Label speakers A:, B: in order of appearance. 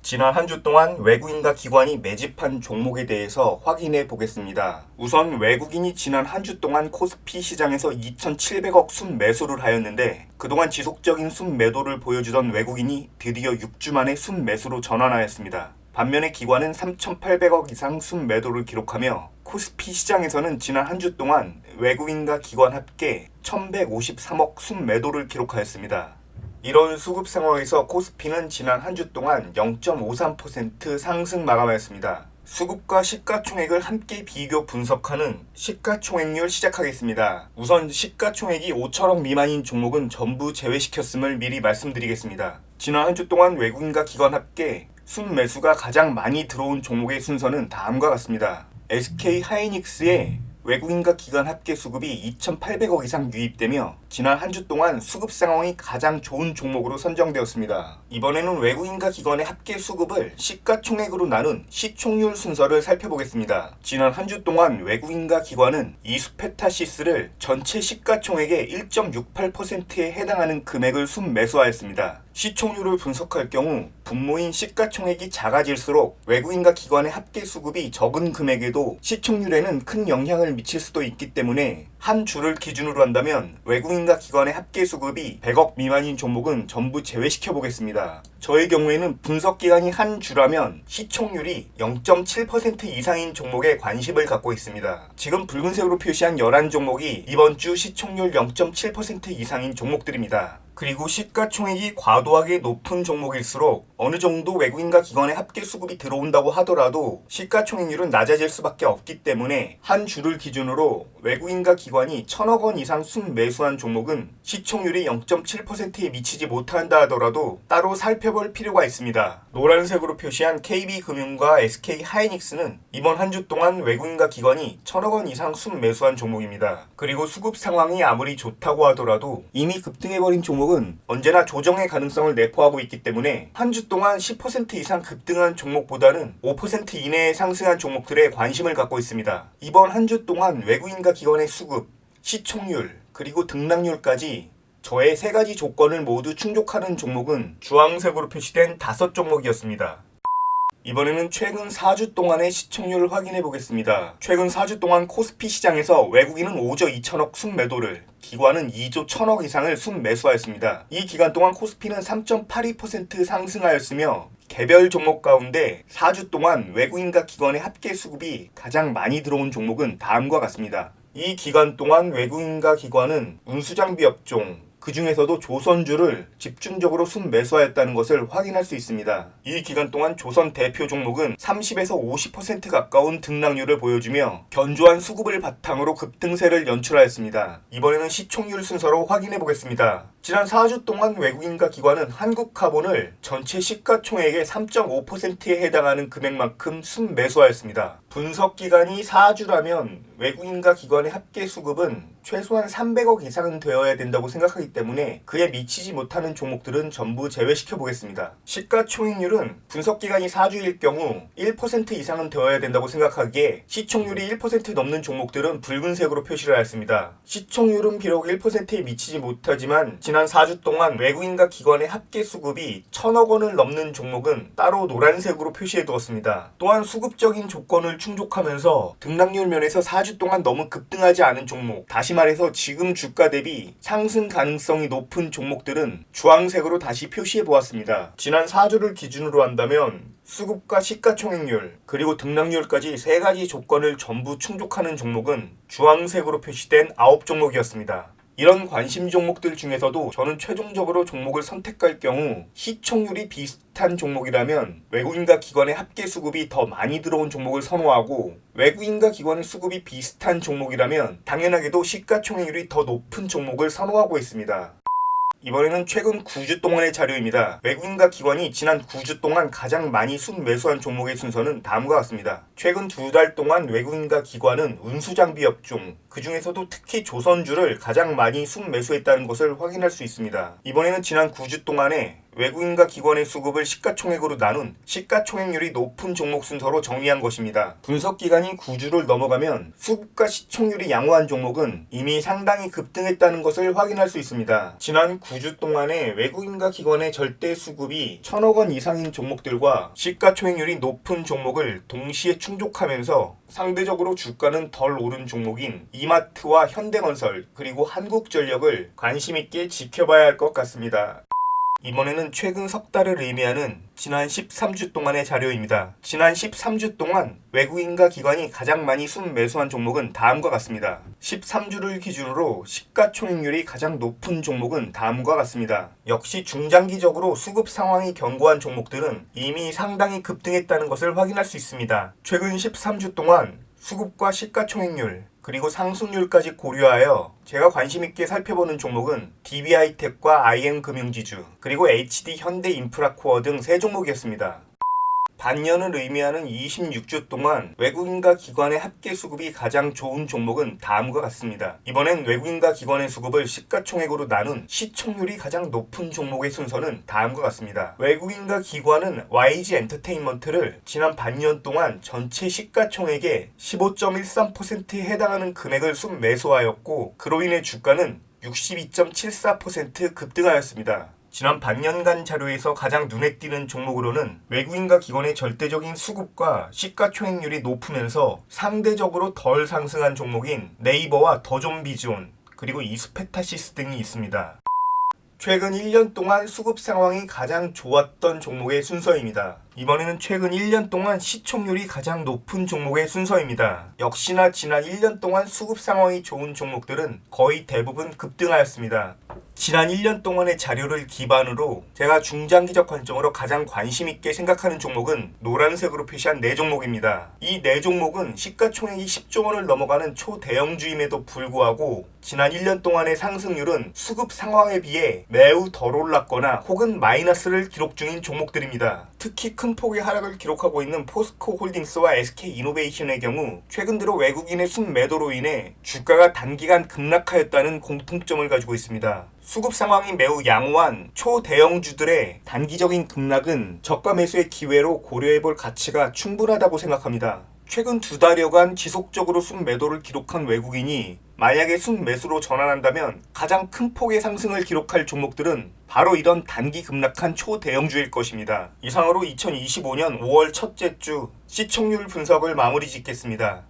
A: 지난 한 주 동안 외국인과 기관이 매집한 종목에 대해서 확인해 보겠습니다. 우선 외국인이 지난 한 주 동안 코스피 시장에서 2,700억 순매수를 하였는데 그동안 지속적인 순매도를 보여주던 외국인이 드디어 6주 만에 순매수로 전환하였습니다. 반면에 기관은 3,800억 이상 순매도를 기록하며 코스피 시장에서는 지난 한 주 동안 외국인과 기관 합계 1,153억 순매도를 기록하였습니다. 이런 수급 상황에서 코스피는 지난 한 주 동안 0.53% 상승 마감하였습니다. 수급과 시가총액을 함께 비교 분석하는 시가총액률 시작하겠습니다. 우선 시가총액이 5천억 미만인 종목은 전부 제외시켰음을 미리 말씀드리겠습니다. 지난 한 주 동안 외국인과 기관 합계 순매수가 가장 많이 들어온 종목의 순서는 다음과 같습니다. SK 하이닉스의 외국인과 기관 합계 수급이 2,800억 이상 유입되며 지난 한 주 동안 수급 상황이 가장 좋은 종목으로 선정되었습니다. 이번에는 외국인과 기관의 합계 수급을 시가총액으로 나눈 시총률 순서를 살펴보겠습니다. 지난 한 주 동안 외국인과 기관은 이수페타시스를 전체 시가총액의 1.68%에 해당하는 금액을 순매수하였습니다. 시총률을 분석할 경우 분모인 시가총액이 작아질수록 외국인과 기관의 합계 수급이 적은 금액에도 시총률에는 큰 영향을 미칠 수도 있기 때문에 한 주를 기준으로 한다면 외국인과 기관의 합계 수급이 100억 미만인 종목은 전부 제외시켜 보겠습니다. 저의 경우에는 분석 기간이 한 주라면 시총률이 0.7% 이상인 종목에 관심을 갖고 있습니다. 지금 붉은색으로 표시한 11종목이 이번 주 시총률 0.7% 이상인 종목들입니다. 그리고 시가총액이 과도하게 높은 종목일수록 어느 정도 외국인과 기관의 합계 수급이 들어온다고 하더라도 시가총액률은 낮아질 수밖에 없기 때문에 한 주를 기준으로 외국인과 기관이 1,000억 원 이상 순매수한 종목은 시총률이 0.7%에 미치지 못한다 하더라도 따로 살펴볼 필요가 있습니다. 노란색으로 표시한 KB금융과 SK 하이닉스는 이번 한 주 동안 외국인과 기관이 1,000억 원 이상 순매수한 종목입니다. 그리고 수급 상황이 아무리 좋다고 하더라도 이미 급등해버린 종목은 언제나 조정의 가능성을 내포하고 있기 때문에 한 주 동안 10% 이상 급등한 종목보다는 5% 이내에 상승한 종목들에 관심을 갖고 있습니다. 이번 한 주 동안 외국인과 기관의 수급, 시총률, 그리고 등락률까지 저의 세 가지 조건을 모두 충족하는 종목은 주황색으로 표시된 5종목이었습니다. 이번에는 최근 4주 동안의 시총률을 확인해 보겠습니다. 최근 4주 동안 코스피 시장에서 외국인은 5조 2천억 순매도를, 기관은 2조 1천억 이상을 순매수하였습니다. 이 기간 동안 코스피는 3.82% 상승하였으며 개별 종목 가운데 4주 동안 외국인과 기관의 합계 수급이 가장 많이 들어온 종목은 다음과 같습니다. 이 기간 동안 외국인과 기관은 운수장비 업종, 그 중에서도 조선주를 집중적으로 순매수하였다는 것을 확인할 수 있습니다. 이 기간 동안 조선 대표 종목은 30에서 50% 가까운 등락률을 보여주며 견조한 수급을 바탕으로 급등세를 연출하였습니다. 이번에는 시총률 순서로 확인해 보겠습니다. 지난 4주 동안 외국인과 기관은 한국카본을 전체 시가총액의 3.5%에 해당하는 금액만큼 순매수하였습니다. 분석 기간이 4주라면 외국인과 기관의 합계 수급은 최소한 300억 이상은 되어야 된다고 생각하기 때문에 그에 미치지 못하는 종목들은 전부 제외시켜 보겠습니다. 시가총액률은 분석 기간이 4주일 경우 1% 이상은 되어야 된다고 생각하기에 시총률이 1% 넘는 종목들은 붉은색으로 표시를 하였습니다. 시총률은 비록 1%에 미치지 못하지만 지난 4주 동안 외국인과 기관의 합계 수급이 1,000억 원을 넘는 종목은 따로 노란색으로 표시해 두었습니다. 또한 수급적인 조건을 충족하면서 등락률 면에서 4주 동안 너무 급등하지 않은 종목, 다시 말해서 지금 주가 대비 상승 가능성이 높은 종목들은 주황색으로 다시 표시해 보았습니다. 지난 4주를 기준으로 한다면 수급과 시가총액률, 그리고 등락률까지 세 가지 조건을 전부 충족하는 종목은 주황색으로 표시된 9종목이었습니다. 이런 관심 종목들 중에서도 저는 최종적으로 종목을 선택할 경우 시총률이 비슷한 종목이라면 외국인과 기관의 합계 수급이 더 많이 들어온 종목을 선호하고 외국인과 기관의 수급이 비슷한 종목이라면 당연하게도 시가총액률이 더 높은 종목을 선호하고 있습니다. 이번에는 최근 9주 동안의 자료입니다. 외국인과 기관이 지난 9주 동안 가장 많이 순매수한 종목의 순서는 다음과 같습니다. 최근 2달 동안 외국인과 기관은 운수장비 업종, 그 중에서도 특히 조선주를 가장 많이 순매수했다는 것을 확인할 수 있습니다. 이번에는 지난 9주 동안에 외국인과 기관의 수급을 시가총액으로 나눈 시가총액률이 높은 종목 순서로 정리한 것입니다. 분석 기간이 9주를 넘어가면 수급과 시총률이 양호한 종목은 이미 상당히 급등했다는 것을 확인할 수 있습니다. 지난 9주 동안에 외국인과 기관의 절대 수급이 1,000억 원 이상인 종목들과 시가총액률이 높은 종목을 동시에 충족하면서 상대적으로 주가는 덜 오른 종목인 이마트와 현대건설 그리고 한국전력을 관심 있게 지켜봐야 할 것 같습니다. 이번에는 최근 석 달을 의미하는 지난 13주 동안의 자료입니다. 지난 13주 동안 외국인과 기관이 가장 많이 순매수한 종목은 다음과 같습니다. 13주를 기준으로 시가총액률이 가장 높은 종목은 다음과 같습니다. 역시 중장기적으로 수급 상황이 견고한 종목들은 이미 상당히 급등했다는 것을 확인할 수 있습니다. 최근 13주 동안 수급과 시가총액률 그리고 상승률까지 고려하여 제가 관심있게 살펴보는 종목은 DB하이텍과 IM금융지주 그리고 HD 현대인프라코어 등 3종목이었습니다. 반년을 의미하는 26주 동안 외국인과 기관의 합계 수급이 가장 좋은 종목은 다음과 같습니다. 이번엔 외국인과 기관의 수급을 시가총액으로 나눈 시총률이 가장 높은 종목의 순서는 다음과 같습니다. 외국인과 기관은 YG엔터테인먼트를 지난 반년 동안 전체 시가총액의 15.13%에 해당하는 금액을 순매수하였고 그로 인해 주가는 62.74% 급등하였습니다. 지난 반년간 자료에서 가장 눈에 띄는 종목으로는 외국인과 기관의 절대적인 수급과 시가총액률이 높으면서 상대적으로 덜 상승한 종목인 네이버와 더존비즈온 그리고 이스페타시스 등이 있습니다. 최근 1년 동안 수급 상황이 가장 좋았던 종목의 순서입니다. 이번에는 최근 1년 동안 시총률이 가장 높은 종목의 순서입니다. 역시나 지난 1년 동안 수급 상황이 좋은 종목들은 거의 대부분 급등하였습니다. 지난 1년 동안의 자료를 기반으로 제가 중장기적 관점으로 가장 관심있게 생각하는 종목은 노란색으로 표시한 4종목입니다. 이 4종목은 시가총액이 10조 원을 넘어가는 초대형주임에도 불구하고 지난 1년 동안의 상승률은 수급 상황에 비해 매우 덜 올랐거나 혹은 마이너스를 기록 중인 종목들입니다. 특히 큰 폭의 하락을 기록하고 있는 포스코홀딩스와 SK이노베이션의 경우 최근 들어 외국인의 순매도로 인해 주가가 단기간 급락하였다는 공통점을 가지고 있습니다. 수급 상황이 매우 양호한 초대형주들의 단기적인 급락은 저가 매수의 기회로 고려해볼 가치가 충분하다고 생각합니다. 최근 2달여간 지속적으로 순매도를 기록한 외국인이 만약에 순매수로 전환한다면 가장 큰 폭의 상승을 기록할 종목들은 바로 이런 단기 급락한 초대형주일 것입니다. 이상으로 2025년 5월 첫째 주 시총률 분석을 마무리 짓겠습니다.